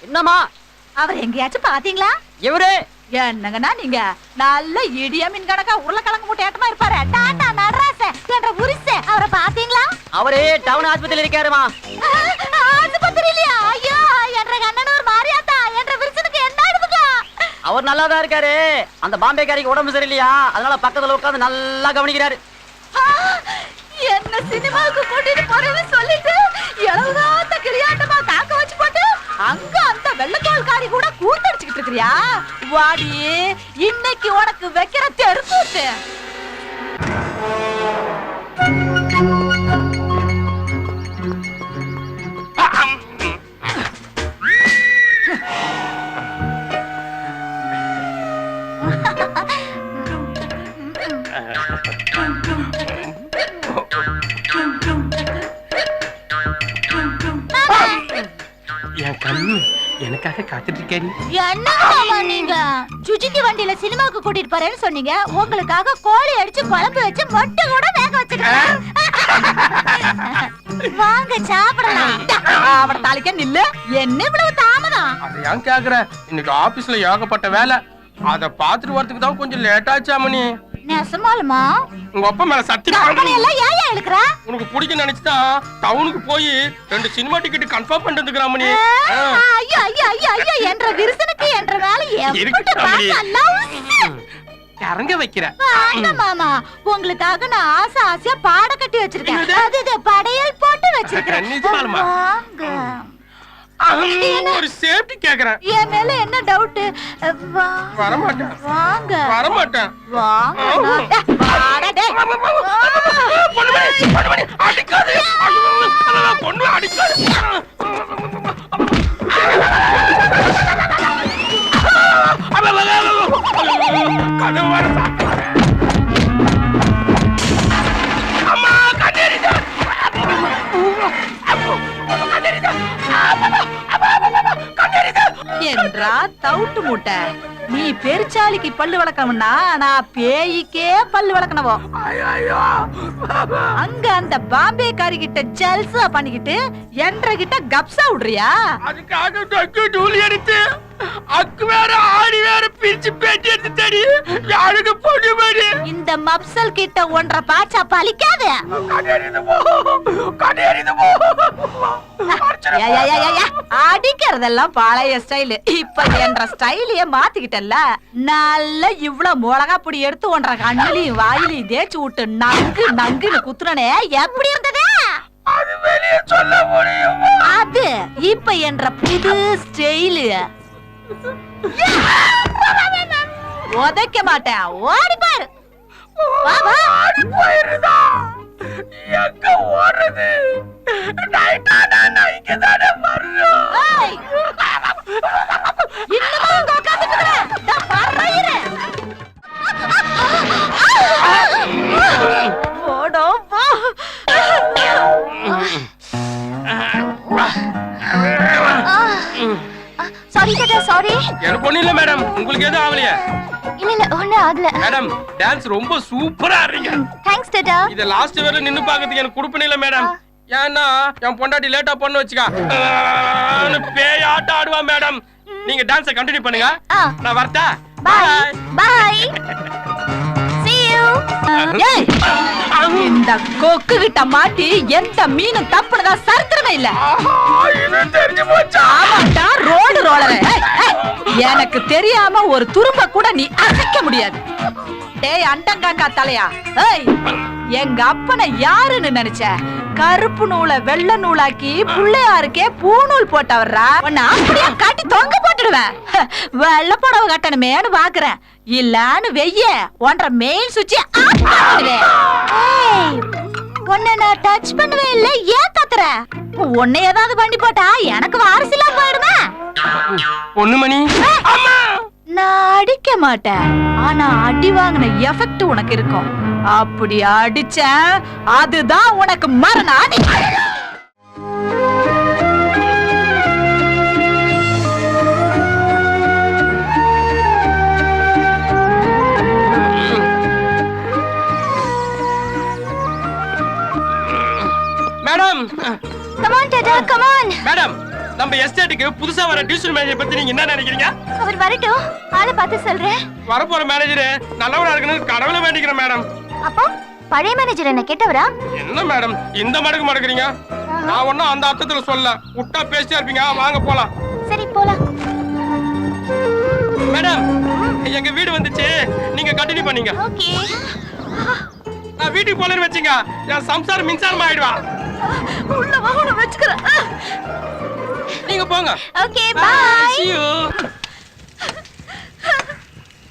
என்னம்மா? அவர் எங்கேயாச்சும் பாத்தீங்களா? இவரு என்னங்கண்ணா நீங்க நல்ல இடிய மீன் கணக்கா உருளைக்கிழங்கு மூட்டையாட்டமா இருப்பாரு. டாடா நடராச என்ற உரிசே அவரை பாத்தீங்களா? அவரே டவுன் ஆஸ்பத்திரியில இருக்காருமா. ஆஸ்பத்திரியிலயா? ஐயோ என்ற கண்ணனூர் மாரியாத்தா என்ற விருசனுக்கு என்ன ஆயிடுதுங்க? அவர் நல்லா தான் இருக்காரு. அந்த பாம்பேக்காரிக்கு உடம்பு சரியில்லையா, அதனால பக்கத்துல உட்கார்ந்து நல்லா கவனிக்கிறாரு. என்ன சினிமாவுக்கு கூட்டிட்டு போறேன்னு சொல்லிட்டு எழவுகாத்த கிளியாட்டமா காக்க வச்சு போட்டு அங்க அந்த வெள்ளத்தோல்காரி கூட கூத்தடிச்சுக்கிட்டு இருக்கிறியா? வாடி, இன்னைக்கு உனக்கு வைக்கிற தெருக்கூத்து. என் கண்ணு எனக்காக காத்துட்டு இருக்கேன். என்னமா நீங்க சுஜிக்கு வண்டியில சினிமாவுக்கு கூட்டிட்டு போறேன்னு சொன்னீங்க. உங்களுக்காக கோழி அடிச்சு குழம்பு வச்சு மொட்டை கூட வேக வச்சிருக்கேன். வாங்க சாப்பிடலாம். அவட தாளிக்க நில்லு. என்ன இவ்வளவு தாமதம்? அதை ஏன் கேக்குற? இன்னைக்கு ஆபீஸ்ல ஏகப்பட்ட வேலை. அத பாத்துட்டு வரதுக்கு தான் கொஞ்சம் லேட் ஆச்சு அம்மனி. நெசமாலுமா? உங்க அப்பா மேல சத்தியம். எல்லாம் ஏன் இழுக்குற? உனக்கு பிடிக்கும் நினைச்சுதான் டவுனுக்கு போய் 2 சினிமா டிக்கெட் கன்ஃபார்ம் பண்ணிட்டு வந்துக்கிறேன் அம்மனி. ஐயோ ஐயோ ஐயோ ஐயோ என்ற விருசனுக்கு என்ற வேலை எப்படி பார்க்கலாம்? இறங்க வைக்கிற மாமா, உங்களுக்காக நான் ஆசை ஆசையா பாட கட்டி வச்சிருக்கேன். அது படையல் போட்டு வச்சிருக்கேன். வாங்க. ஒரு சேஃப்டி கேக்குறேன். என் மேல என்ன டவுட்? வரமாட்டேன். வாங்க. வரமாட்டேன். வாங்க. அடிக்காது. பொண்ணு அடிக்காது. அம்மா கண்ணேறிதா. என்றா தவுட்டு மூட்டை, நீ பெருச்சாலிக்கு பல்லு வளர்க்கணும்னா நான் பேய்க்கே பல்லு வளர்க்கணவோ. அங்க அந்த பாம்பே காரி கிட்ட ஜல்சா பண்ணிக்கிட்டு என்ற கிட்ட கப்சா விடுறியா? அதுக்காக டக்கு டூலி எடுத்து அக்கு வேற ஆடி வேற பிரிச்சு பேட்டி எடுத்து தடி யாருக்கு பொண்ணு மாதிரி. இந்த மப்சல் கிட்ட ஒன்றரை பாச்சா பலிக்காது. அடிக்கிறதெல்லாம் பழைய ஸ்டைல். இப்ப என்ற ஸ்டைலையே மாத்திக்கிட்டல. நல்ல இவ்வளவு மிளகா பொடி எடுத்து ஒன்றரை கண்ணுலயும் வாயிலையும் தேய்ச்சி விட்டு நங்கு நங்குன்னு குத்துறனே எப்படி இருந்தது? அது வெளியே சொல்ல முடியும். அது இப்ப என்ற புது ஸ்டைலு. உதைக்க மாட்டேன், ஓடி பாரு. ஆடி போயிருதா? எங்க ஓடுறது? நைட்டானா நைக்கு தானே வரணும். இன்னுமா அங்க உட்கார்ந்துட்டு இருக்கற? நான் பறறேன். ஓடோ போ. Sorry Tata, sorry. எனக்கு ஒண்ணு இல்ல மேடம். உங்களுக்கு எதுவும் ஆவலையா? இல்ல ஒண்ணு ஆகல. மேடம் டான்ஸ் ரொம்ப சூப்பரா ஆடுறீங்க. தேங்க்ஸ் டாடா. இத லாஸ்ட் வரை நின்னு பாக்கிறதுக்கு எனக்கு குடுப்பனே இல்ல மேடம். ஏன்னா என் பொண்டாட்டி லேட்டா பண்ண வச்சுக்கா பேய் ஆட்ட ஆடுவா மேடம். நீங்க டான்ஸை கண்டினியூ பண்ணுங்க. நான் வரட்டா? Bye bye. See you. இந்த கொக்கு கிட்ட மாட்டி எந்த மீனும் தப்புனதா சரித்திரமே இல்ல. இது தெரிஞ்சு போச்சா? ஆமாடா ரோடு ரோலரே. எனக்கு தெரியாம ஒரு துரும்ப கூட நீ அசைக்க முடியாது. டேய் அண்டங்காக்கா தலையா, ஏய் எங்க அப்பனை யாருன்னு நினைச்ச? கருப்பு நூலை வெள்ளை நூலாக்கி புள்ளையாருக்கே பூநூல் போட்டவர்ரா. உன்னை அப்படியே காட்டி தொங்க போட்டுடுவேன். வெள்ளை புடவை கட்டணுமேனு பாக்குறேன். இல்லன்னு வெய்ய ஒன்ற மெயின் சுவிட்ச் ஆஃப் பண்ணிடுவேன். ஏய் உன்னை நான் டச் பண்ணவே இல்ல, ஏன் கத்துற? உன்னை ஏதாவது பண்ணி போட்டா எனக்கு வாரிசுல போயிடுமே. பொண்ணுமணி அம்மா, நான் அடிக்க மாட்டேன், ஆனா அடி வாங்கின எஃபெக்ட் உனக்கு இருக்கும். அப்படி அடிச்ச அதுதான் உனக்கு மரண அடி. Madam Come on, Dada, come on. Madam நம்ம எஸ்டேட்டுக்கு புதுசா வர டியூஷன் மேனேஜர் பத்தி நீங்க என்ன நினைக்கிறீங்க? அவர் வரட்டும், ஆளை பார்த்து சொல்றேன். வரப்போற மேனேஜர் நல்லவரா இருக்கணும் கடவுளை வேண்டிக்கிறேன் மேடம். அப்போ பழைய மேனேஜர் என்ன கேட்டவரா? என்ன மேடம் இந்த மடக்கு மடக்குறீங்க? நான் ஒன்னும் அந்த அர்த்தத்துல சொல்ல. விட்டா பேசிட்டே இருப்பீங்க. வாங்க போலாம். சரி போலாம். மேடம் எங்க வீடு வந்துச்சு, நீங்க கண்டினியூ பண்ணீங்க. ஓகே. நான் வீட்டுக்கு போலன்னு வச்சுங்க, என் சம்சாரம் மின்சாரம் ஆயிடுவா. உள்ள வாங்க வெச்சுக்கறேன். நீங்க போங்க. Okay bye. See you.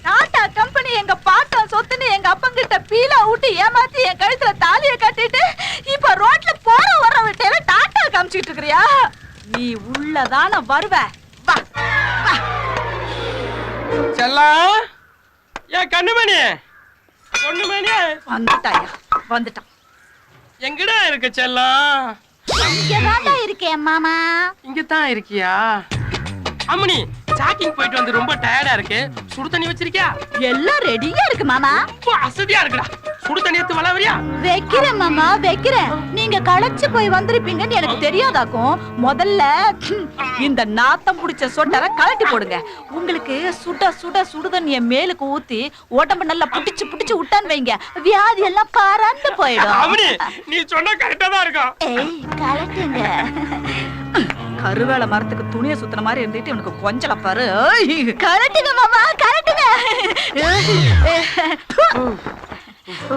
Tata company எங்க பாட்டா சொத்துன்னு எங்க அப்பங்கிட்ட பீலா ஊட்டி ஏமாத்தி என் கழுத்துல தாலியை கட்டிட்டு இப்ப ரோட்ல போற வர விட்டேல டாடா காமிச்சிட்டு இருக்கறியா? நீ உள்ளதான வருவ. வா வா. செல்லம் ஏன் கண்ணுமணி பொண்ணுமணி வந்துட்டாயா? வந்துட்டான். எங்கடா இருக்க செல்லம்? இங்கதான்டா இருக்கேன் மாமா. இங்கதான் இருக்கியா? அம்மணி ஜாக்கிங் போயிட்டு வந்து ரொம்ப டயர்டா இருக்கு. சுடு தண்ணி வச்சிருக்கியா? எல்லாம் ரெடியா இருக்கு மாமா. அசதியா இருக்குடா. சுடு தண்ணி எடுத்து வளவறியா? வைக்கிறேன் மாமா வைக்கிறேன். நீங்க களைச்சு போய் வந்திருப்பீங்கன்னு எனக்கு தெரியாதாக்கும். முதல்ல இந்த நாத்தம் புடிச்ச சொட்டரை கழட்டி போடுங்க. உங்களுக்கு சுட சுட சுடுதண்ணிய மேலுக்கு ஊத்தி உடம்பு நல்லா புடிச்சு புடிச்சு விட்டான்னு வைங்க, வியாதி எல்லாம் பறந்து போயிடும். அம்மணி நீ சொன்னா கரெக்டா தான் இருக்கும். ஏய் கலட்டுங்க. கருவேல மரத்துக்கு துணியை சுத்தின மாதிரி இருந்துட்டு இவனுக்கு கொஞ்சல பாரு. கலட்டுங்க மாமா கலட்டுங்க.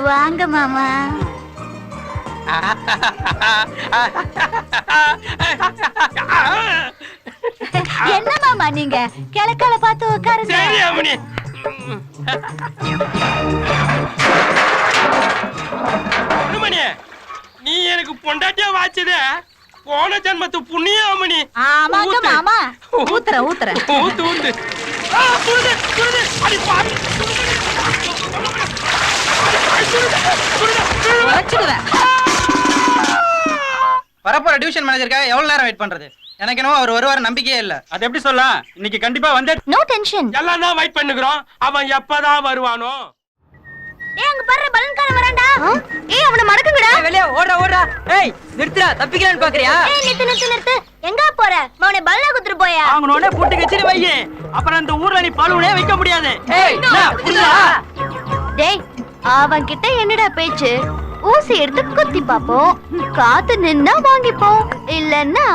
வாங்க மாமா. என்ன மாமா நீங்க கிழக்கால பார்த்து உட்காருங்க. சரி அம்மணி. அம்மணி நீ எனக்கு பொண்டாட்டியா வாச்சதே போன ஜன்மத்து புண்ணியம் அம்மணி. ஆமாங்க மாமா. ஊத்துற ஊத்துற ஊத்து ஊத்து. சுடுது சுடுது. அடி பாவி. வச்சிடுவேன். வரப்போற டியூஷன் மேனேஜருக்காக எவ்வளவு நேரம் வெயிட் பண்றது? எனக்கு என்னவோ அவர் வருவார் நம்பிக்கையே இல்ல. அது எப்படி சொல்லலாம்? இன்னைக்கு கண்டிப்பா வந்து நோ டென்ஷன். எல்லாம் தான் வெயிட் பண்ணுகிறோம். அவன் எப்பதான் வருவானோ? ஏய் அங்க பாரு பலூன்காரன் வரான்டா. ஏய் அவனை மடக்குங்கடா. வெளிய ஓடுறா ஓடுறா. ஏய் நிறுத்துடா, தப்பிக்கலான்னு பாக்குறியா? ஏய் நிறுத்து நிறுத்து நிறுத்து. எங்க போற? மவனே பலூன குத்துற போயா? அவனோட புட்டு கச்சிரி வையே. அப்புறம் அந்த ஊர்ல நீ பலூனே வைக்க முடியாது. ஏய் நான் புரியுதா? டேய் அவன் கிட்ட என்னடா பேச்சு? ஊசி எடுத்து குத்தி பாப்போம். காத்து நின்னா வாங்கிப்போம், இல்லன்னா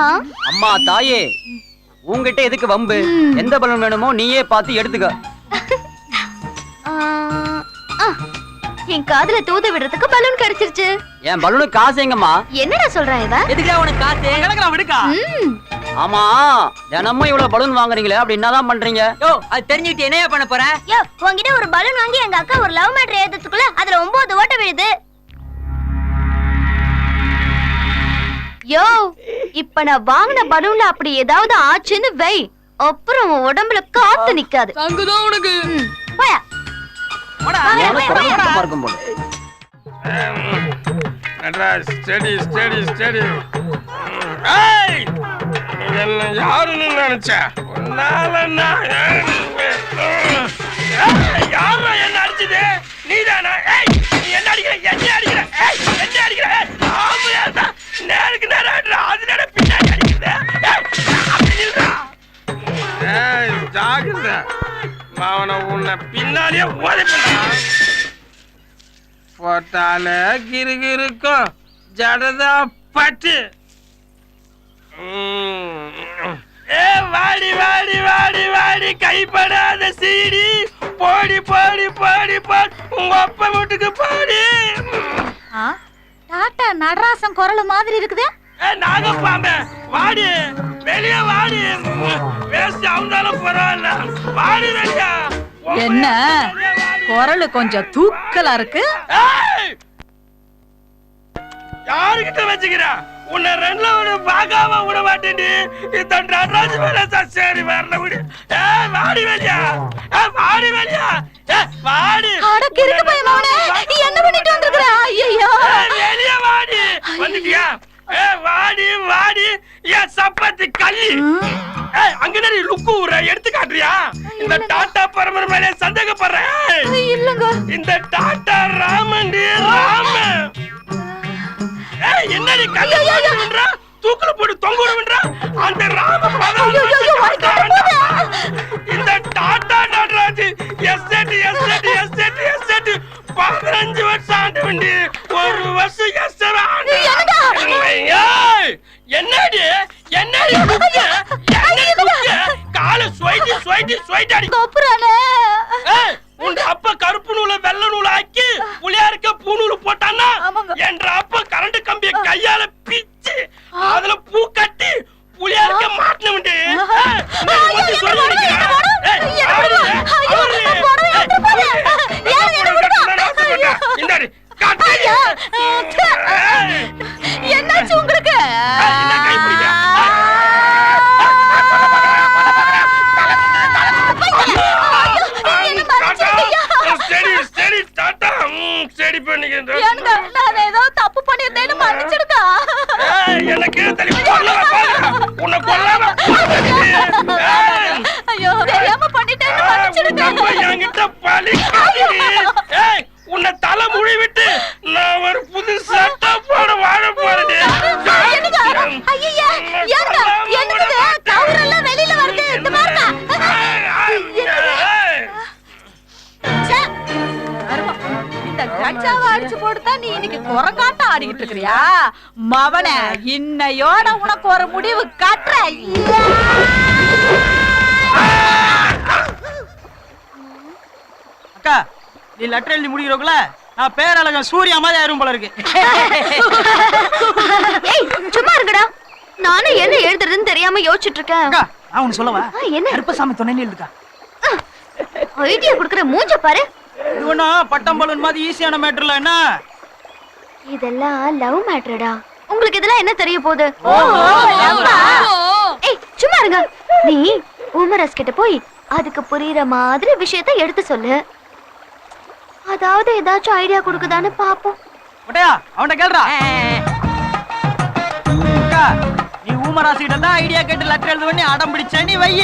அம்மா தாயே, உன்கிட்ட எதுக்கு வம்பு? எந்த பலூன் வேணுமோ நீயே பார்த்து எடுத்துக்க. என் காதுல தூத விடுறதுக்கு பலூன் கிடைச்சிருச்சு. என் பலூனுக்கு காசு எங்கம்மா? என்னடா சொல்றான் இவன்? எதுக்குடா உனக்கு காசு? கணக்குல விடுக்கா. ஆமா தினமும் இவ்வளவு பலூன் வாங்குறீங்களே, அப்படி என்னதான் பண்றீங்க? யோ அது தெரிஞ்சுக்கிட்டு என்னையா பண்ண போற? யோ உன்கிட்ட ஒரு பலூன் வாங்கி எங்க அக்கா ஒரு லவ் மேட்டர் ஏத்துறதுக்குள்ள அதுல 9 ஓட்ட விழுது. யோ இப்ப நான் வாங்கின பலூன்ல அப்படி ஏதாவது ஆச்சுன்னு வை, அப்புறம் உன் உடம்புல காத்து நிக்காது. அங்குதான் உனக்கு. போயா. இருக்கும் போல. Study study study. ஏய் என்ன யாருன்னு நினைச்ச? யாரா என்ன அடிச்சது? நீதானா? ஏய் நீ என்ன அடிக்கிற? என்ன அடிக்கிற? ஏய் என்ன அடிக்கிற? ஆம்பளை நேருக்கு நேரா அது பின்னாடி அடிக்குது. ஏய் ஜாகிரதை, அவனை உன்னை பின்னாடியே ஓடிப்பா. போட்டால கிருகிருக்கும் ஜடதா பட்டு. ஏ வாடி வாடி வாடி வாடி கைப்படாத சீடி போடி போடி போடி போடி உங்க அப்பா வீட்டுக்கு போடி. டாடா நடராசன் குரல் மாதிரி இருக்குது. ஏ நாகப்பாம்பே வாடி வெளியே வாடி. வேஸ்ட் அவந்தாலும் பரவாயில்ல வாடி வெளியா. என்ன குரல் கொஞ்சம் தூக்கலா இருக்கு. யாருக்கிட்ட வச்சுக்கிற? உன்னை ரெண்டுல ஒரு பாகாம விட மாட்டேன். இந்த நடராஜ் மேல சரி வரல விடு. ஏ வாடி வெளியா. ஏ வாடி வெளியா. ஏ வாடி. அடக்கு இருக்கு பயமாவனே, நீ என்ன பண்ணிட்டு வந்திருக்கற? ஐயோ வெளிய வாடி. வந்துட்டியா? ஏ வாடி வாடி. ஏ சப்பத்தி கள்ளி. ஏ அங்க நீ லுக்கு ஊற எடுத்து காட்டுறியா? இந்த டாடா பரமர் மேல சந்தேகப்படுறேன். இல்லங்க இந்த டாடா ராமண்டி ராம. ஏய் என்னடி கல்யாணம் பண்றா? தூக்குல போட்டு தொங்க விடுறா. அந்த ராம வருஷம் என்னடி என்னடி காலை ஸ்வைட்டி ஸ்வைட்டி ஸ்வைட் அடி உங்க அப்பா கருப்பு நூலை வெள்ளை நூலை ஆக்கி புளியாருக்க பூநூறு போட்டான்னா என்ற அப்பா கரண்ட் கம்பிய கையால பிச்சு அதுல பூ கட்டி புளியாருக்க மாட்டணும்டி என்னாச்சு உங்களுக்கு? நான் ஏதோ தப்பு பண்ணிருந்தேன்னு மன்னிச்சிடுங்க. எனக்கு ஐயோ தெரியாம பண்ணிட்டேன்னு மன்னிச்சிடுங்க. உன்னை தலை முழி விட்டு நான் ஒரு புது சட்டை போட வாழ போறேன். வெளியில வருது இந்த இந்த கஞ்சாவை அடிச்சு போட்டுதா நீ இன்னைக்கு குரங்காட்டம் ஆடிக்கிட்டு இருக்கிறியா? மவனே இன்னையோட உனக்கு ஒரு முடிவு காட்டுறேன். அக்கா நீ லெட்டர் எழுதி முடிக்கிறோக்குல நான் பேரழகன் சூர்யா மாதிரி ஆயிரும் போல இருக்கு. சும்மா இருக்கடா. நானும் என்ன எழுதுறதுன்னு தெரியாம யோசிச்சுட்டு இருக்கேன். அக்கா நான் உனக்கு சொல்லவா? என்ன கருப்பசாமி துணைன்னு எழுதுக்கா. ஐடியா குடுக்குற மூஞ்ச பாரு. இது ஒன்னும் பட்டம் பலூன் மாதிரி ஈஸியான மேட்டர்ல என்ன? இதெல்லாம் லவ் மேட்டர்டா. உங்களுக்கு இதெல்லாம் என்ன தெரிய போகுது? ஏய் சும்மா இருங்க. நீ உமரஸ் கிட்ட போய் அதுக்கு புரியுற மாதிரி விஷயத்தை எடுத்து சொல்லு. அதாவது ஏதாச்சும் ஐடியா கொடுக்குதான்னு பாப்போம். ஒட்டையா அவன்கிட்ட கேளுடா. அக்கா நீ ஊமராசிட்ட தான் ஐடியா கேட்டு லெட்டர் எழுது பண்ணி அடம் பிடிச்ச நீ வை.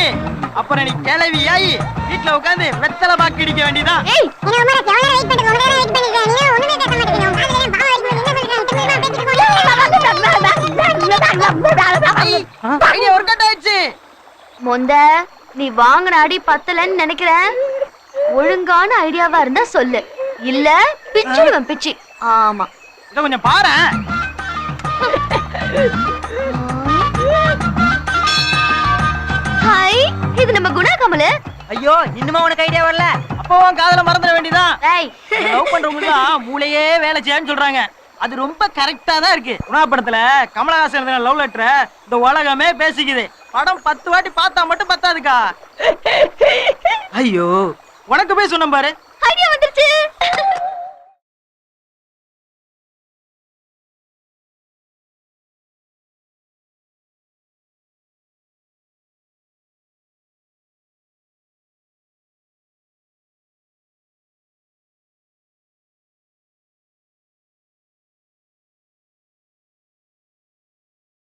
அப்புறம் நீ கிளவி ஆயி வீட்ல உட்கார்ந்து வெத்தலை பாக்கு இடிக்க வேண்டியதான். ஏய் நீ உமரஸ் எவ்வளவு வெயிட் பண்ணிட்டு ரொம்ப நேரம் வெயிட் பண்ணிட்டு நீ ஒண்ணுமே கேட்க மாட்டேங்கிறீங்க. உங்களுக்கே பாவம் இருக்கு. ஐடியா ஒர்க் அவுட் ஆயிடுச்சு. மொந்த நீ வாங்கின அடி பத்தலன்னு நினைக்கிறேன். ஒழுங்கான ஐடியாவா இருந்தா சொல்லு, இல்ல பிச்சிடுவேன் பிச்சி. ஆமா இத கொஞ்சம் பாரு. ஹாய் இது நம்ம குணா கமலு. ஐயோ இன்னுமா உனக்கு ஐடியா வரல? அப்போ உன் காதல மறந்துட வேண்டியதான். ஏய் லவ் பண்றவங்க மூளையே வேலை செய்யான்னு சொல்றாங்க. அது ரொம்ப கரெக்டா தான் இருக்கு. குணா படத்துல கமலஹாசன் எழுதின லவ் லெட்டரை இந்த உலகமே பேசிக்குது. படம் 10 வாட்டி பார்த்தா மட்டும் பத்தாதுக்கா. ஐயோ உனக்கு போய் சொன்ன பாரு. ஐடியா வந்துருச்சு.